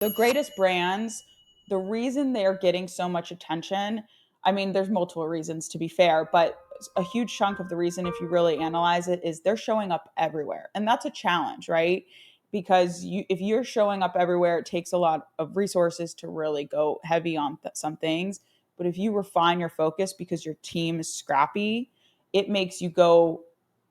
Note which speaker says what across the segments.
Speaker 1: The greatest brands, the reason they are getting so much attention, I mean, there's multiple reasons to be fair, but a huge chunk of the reason, if you really analyze it, is they're showing up everywhere. And that's a challenge, right? Because if you're showing up everywhere, it takes a lot of resources to really go heavy on some things. But if you refine your focus because your team is scrappy, it makes you go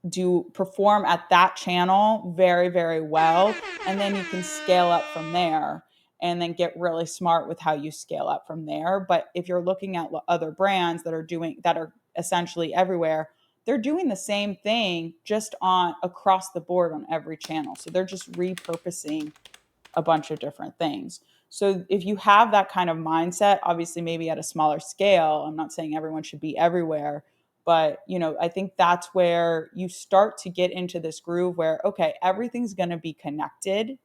Speaker 1: do perform at that channel very, very well. And then you can scale up from there and then get really smart with how you scale up from there. But if you're looking at other brands that are essentially everywhere, they're doing the same thing just on across the board on every channel. So they're just repurposing a bunch of different things. So if you have that kind of mindset, obviously maybe at a smaller scale, I'm not saying everyone should be everywhere, but I think that's where you start to get into this groove where okay, everything's going to be connected,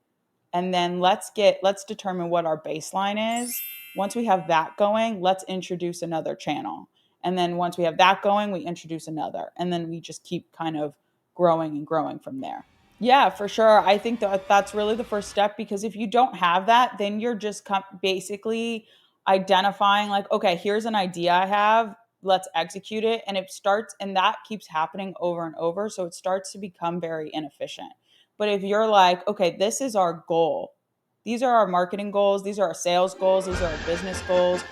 Speaker 1: and then let's determine what our baseline is. Once we have that going, let's introduce another channel. And then once we have that going, we introduce another. And then we just keep kind of growing and growing from there. Yeah, for sure. I think that that's really the first step, because if you don't have that, then you're just basically identifying like, okay, here's an idea I have, let's execute it. And it starts, and that keeps happening over and over. So it starts to become very inefficient. But if you're like, okay, this is our goal, these are our marketing goals, these are our sales goals, these are our business goals,